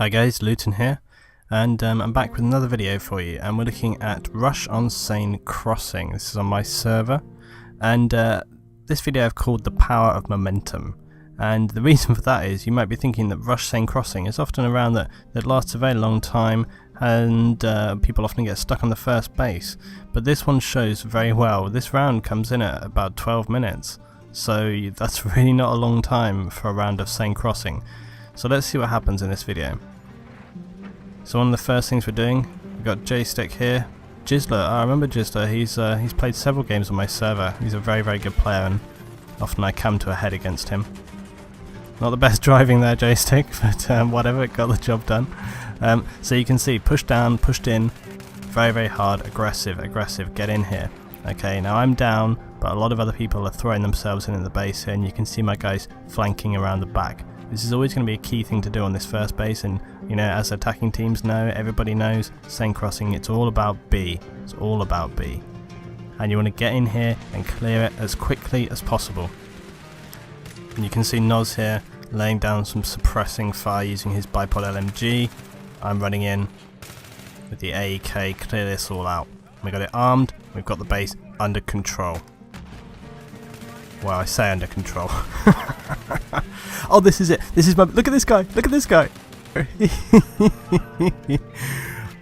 Hi guys, Luton here, and I'm back with another video for you, and we're looking at Rush on Seine Crossing. This is on my server, and this video I've called The Power of Momentum. And the reason for that is you might be thinking that Rush Seine Crossing is often a round that lasts a very long time, and people often get stuck on the first base. But this one shows very well. This round comes in at about 12 minutes, so that's really not a long time for a round of Seine Crossing. So let's see what happens in this video. So one of the first things we're doing, we've got Joystick here. Jizzler, I remember Jizzler, he's played several games on my server. He's a very, very good player, and often I come to a head against him. Not the best driving there, Joystick, but whatever, it got the job done. So you can see, pushed down, pushed in, very, very hard, aggressive, get in here. Okay, now I'm down, but a lot of other people are throwing themselves in the base here, and you can see my guys flanking around the back. This is always going to be a key thing to do on this first base, and you know, as attacking teams know, everybody knows, Seine Crossing, it's all about B. It's all about B. And you want to get in here and clear it as quickly as possible. And you can see Noz here laying down some suppressing fire using his bipod LMG. I'm running in with the AEK, clear this all out. We got it armed, we've got the base under control. Well, I say under control. Oh, this is it. This is my... Look at this guy. Look at this guy.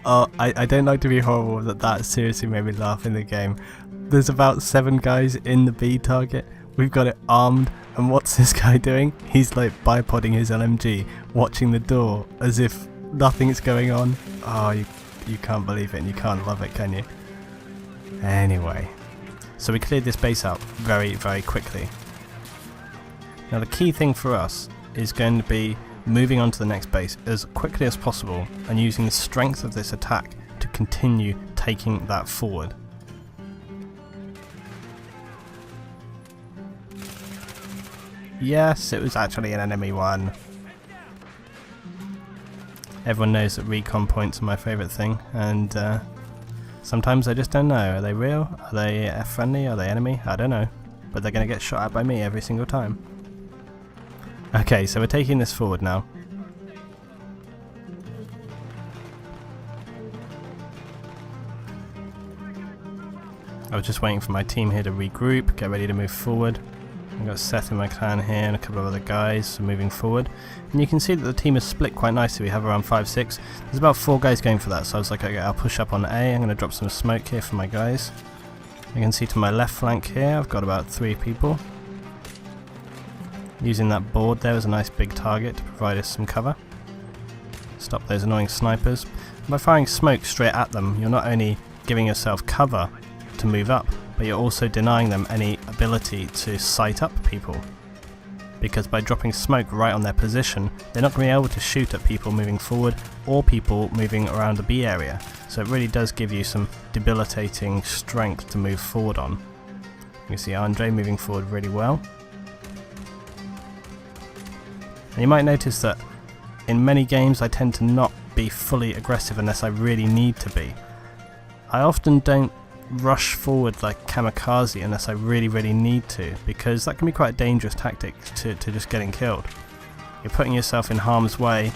Oh, I don't like to be horrible, but that seriously made me laugh in the game. There's about 7 guys in the B target. We've got it armed. And what's this guy doing? He's like bipoding his LMG, watching the door as if nothing's going on. Oh, you can't believe it, and you can't love it, can you? Anyway. So we cleared this base out very, very quickly. Now the key thing for us is going to be moving on to the next base as quickly as possible and using the strength of this attack to continue taking that forward. Yes, it was actually an enemy one. Everyone knows that recon points are my favourite thing, and sometimes I just don't know. Are they real? Are they friendly? Are they enemy? I don't know. But they're going to get shot at by me every single time. Okay, so we're taking this forward now. I was just waiting for my team here to regroup, get ready to move forward. I've got Seth in my clan here and a couple of other guys moving forward. And you can see that the team is split quite nicely. We have around 5-6. There's about 4 guys going for that, so I was like, okay, I'll push up on A. I'm going to drop some smoke here for my guys. You can see to my left flank here, I've got about 3 people. Using that board there as a nice big target to provide us some cover. Stop those annoying snipers. By firing smoke straight at them, you're not only giving yourself cover to move up, but you're also denying them any ability to sight up people. Because by dropping smoke right on their position, they're not going to be able to shoot at people moving forward or people moving around the B area. So it really does give you some debilitating strength to move forward on. You can see Andre moving forward really well. And you might notice that in many games I tend to not be fully aggressive unless I really need to be. I often don't rush forward like kamikaze unless I really need to, because that can be quite a dangerous tactic to just getting killed. You're putting yourself in harm's way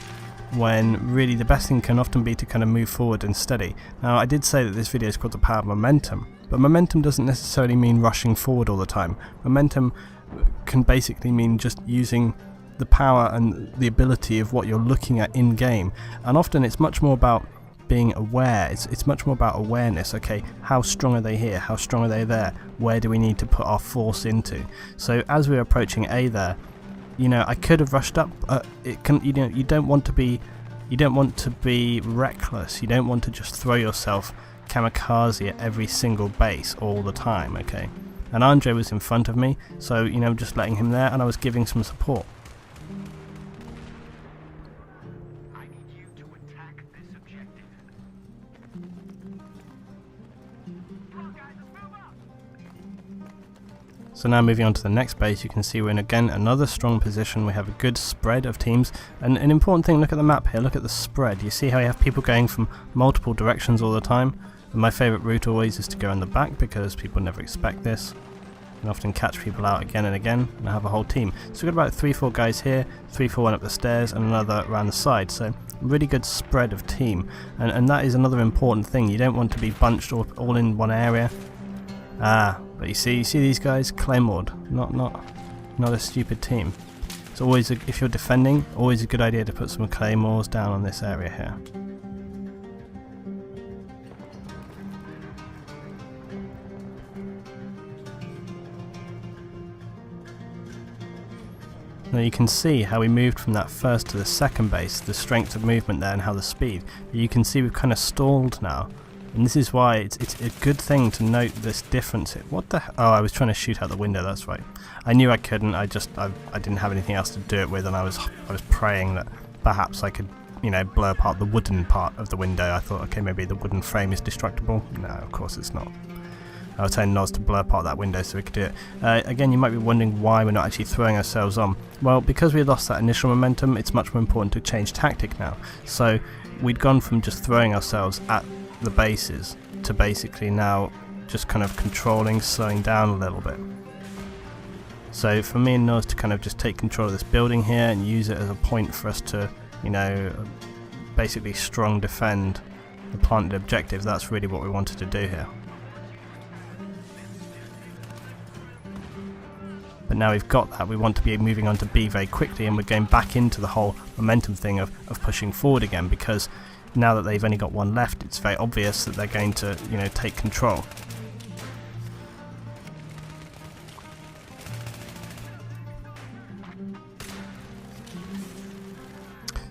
when really the best thing can often be to kind of move forward and steady. Now I did say that this video is called The Power of Momentum, but momentum doesn't necessarily mean rushing forward all the time. Momentum can basically mean just using the power and the ability of what you're looking at in game, and often it's much more about being aware. It's much more about awareness. Okay, how strong are they here? How strong are they there? Where do we need to put our force into? So as we're approaching A there, you know, I could have rushed up. You don't want to be reckless. You don't want to just throw yourself kamikaze at every single base all the time. Okay, and Andre was in front of me, so you know, just letting him there, and I was giving some support. So now moving on to the next base, you can see we're in again another strong position. We have a good spread of teams, and an important thing, look at the map here, look at the spread. You see how you have people going from multiple directions all the time, and my favourite route always is to go in the back because people never expect this. can often catch people out again and again and have a whole team. So we've got about 3-4 guys here, 3-4 up the stairs and another around the side, so really good spread of team, and that is another important thing. You don't want to be bunched all in one area. But you see these guys claymored, not a stupid team. It's always, if you're defending, always a good idea to put some claymores down on this area here. Now you can see how we moved from that first to the second base, the strength of movement there and how the speed. But you can see we've kind of stalled now. And this is why it's a good thing to note this difference. What the hell? Oh, I was trying to shoot out the window, that's right. I knew I couldn't, I didn't have anything else to do it with, and I was praying that perhaps I could, you know, blow apart the wooden part of the window. I thought, okay, maybe the wooden frame is destructible. No, of course it's not. I was telling Noz to blow apart that window so we could do it. Again, you might be wondering why we're not actually throwing ourselves on. Well, because we lost that initial momentum, it's much more important to change tactic now. So we'd gone from just throwing ourselves at the bases to basically now just kind of controlling, slowing down a little bit. So for me and Noz to kind of just take control of this building here and use it as a point for us to, you know, basically strong defend the planted objective, that's really what we wanted to do here. But now we've got that, we want to be moving on to B very quickly, and we're going back into the whole momentum thing of pushing forward again, because now that they've only got one left, it's very obvious that they're going to, you know, take control.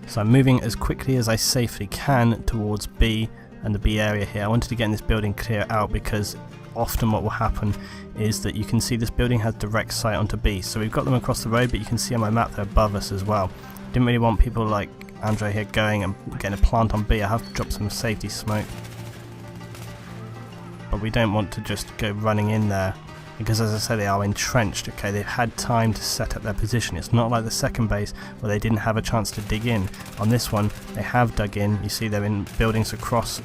So I'm moving as quickly as I safely can towards B and the B area here. I wanted to get in this building clear out because often what will happen is that you can see this building has direct sight onto B. So we've got them across the road, but you can see on my map they're above us as well. Didn't really want people like Andre here going and getting a plant on B. I have to drop some safety smoke. But we don't want to just go running in there, because as I said, they are entrenched. Okay, they've had time to set up their position. It's not like the second base where they didn't have a chance to dig in. On this one, they have dug in. You see they're in buildings across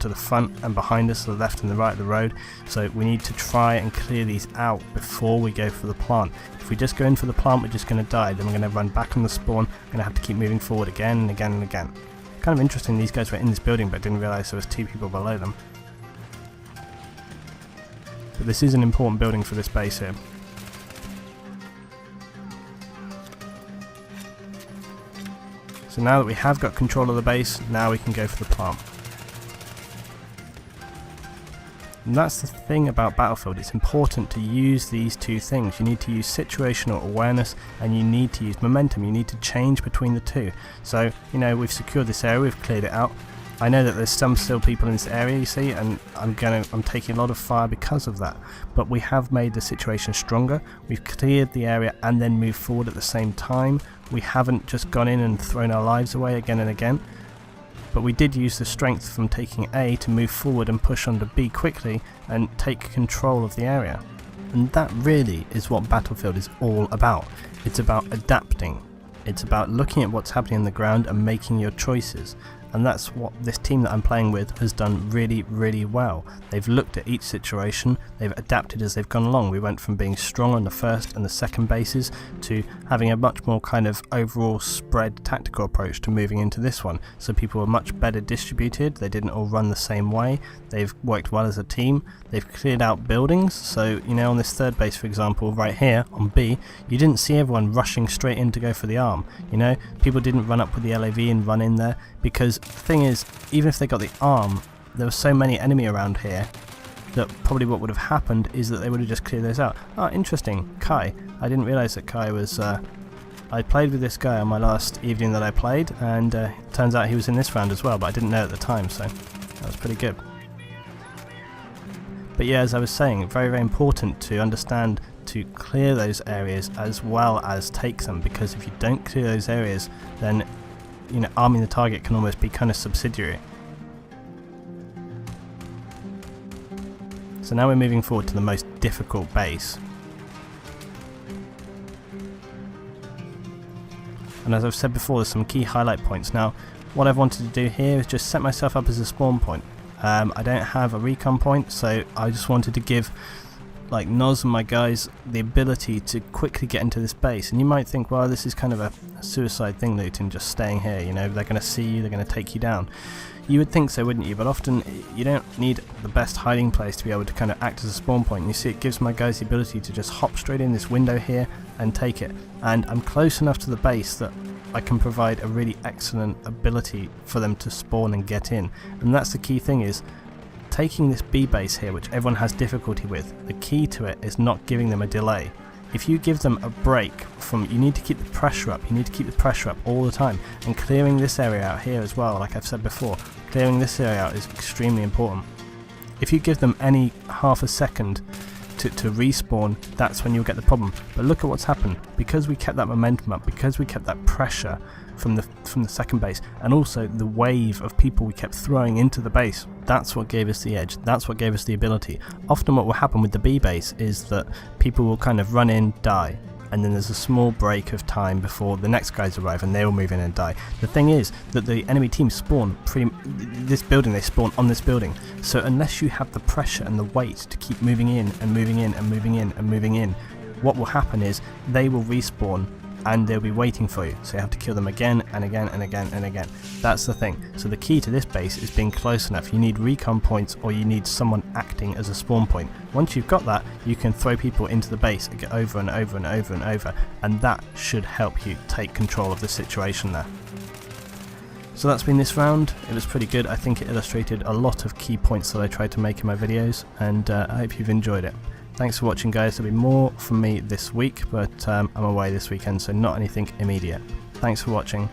to the front and behind us, to the left and the right of the road. So we need to try and clear these out before we go for the plant. If we just go in for the plant, we're just going to die. Then we're going to run back on the spawn. We're going to have to keep moving forward again and again and again. Kind of interesting, these guys were in this building but didn't realise there was 2 people below them. But this is an important building for this base here. So now that we have got control of the base, now we can go for the plant. And that's the thing about Battlefield, it's important to use these two things. You need to use situational awareness and you need to use momentum. You need to change between the two. So, you know, we've secured this area, we've cleared it out. I know that there's some still people in this area, you see, and I'm taking a lot of fire because of that. But we have made the situation stronger. We've cleared the area and then moved forward at the same time. We haven't just gone in and thrown our lives away again and again. But we did use the strength from taking A to move forward and push onto B quickly and take control of the area. And that really is what Battlefield is all about. It's about adapting. It's about looking at what's happening on the ground and making your choices. And that's what this team that I'm playing with has done really, really well. They've looked at each situation, they've adapted as they've gone along. We went from being strong on the first and the second bases to having a much more kind of overall spread tactical approach to moving into this one. So people were much better distributed, they didn't all run the same way, they've worked well as a team, they've cleared out buildings. So, you know, on this third base, for example, right here on B, you didn't see everyone rushing straight in to go for the arm. You know, people didn't run up with the LAV and run in there, because the thing is, even if they got the arm, there were so many enemy around here that probably what would have happened is that they would have just cleared those out. Oh, interesting, Kai. I didn't realise that Kai was... I played with this guy on my last evening that I played, and turns out he was in this round as well, but I didn't know at the time, so that was pretty good. But yeah, as I was saying, very, very important to understand to clear those areas as well as take them, because if you don't clear those areas, then, you know, arming the target can almost be kind of subsidiary. So now we're moving forward to the most difficult base. And as I've said before, there's some key highlight points. Now, what I've wanted to do here is just set myself up as a spawn point. I don't have a recon point, so I just wanted to give like Noz and my guys the ability to quickly get into this base. And you might think, well, this is kind of a suicide thing, Luton, just staying here, you know, they're going to see you, they're going to take you down. You would think so, wouldn't you? But often you don't need the best hiding place to be able to kind of act as a spawn point. And you see, it gives my guys the ability to just hop straight in this window here and take it. And I'm close enough to the base that I can provide a really excellent ability for them to spawn and get in. And that's the key thing, is taking this B base here, which everyone has difficulty with. The key to it is not giving them a delay. If you give them a break from, you need to keep the pressure up, you need to keep the pressure up all the time, and clearing this area out here as well, like I've said before, clearing this area out is extremely important. If you give them any half a second to respawn, that's when you'll get the problem. But look at what's happened, because we kept that momentum up, because we kept that pressure from the second base, and also the wave of people we kept throwing into the base, that's what gave us the edge, that's what gave us the ability. Often what will happen with the B base is that people will kind of run in, die, and then there's a small break of time before the next guys arrive and they will move in and die. The thing is that the enemy team spawn they spawn on this building, so unless you have the pressure and the weight to keep moving in and moving in and moving in and moving in, what will happen is they will respawn and they'll be waiting for you, so you have to kill them again and again and again and again. That's the thing. So the key to this base is being close enough. You need recon points, or you need someone acting as a spawn point. Once you've got that, you can throw people into the base and get over and over and over and over, and that should help you take control of the situation there. So that's been this round. It was pretty good. I think it illustrated a lot of key points that I tried to make in my videos, and I hope you've enjoyed it. Thanks for watching, guys. There'll be more from me this week, but I'm away this weekend, so not anything immediate. Thanks for watching.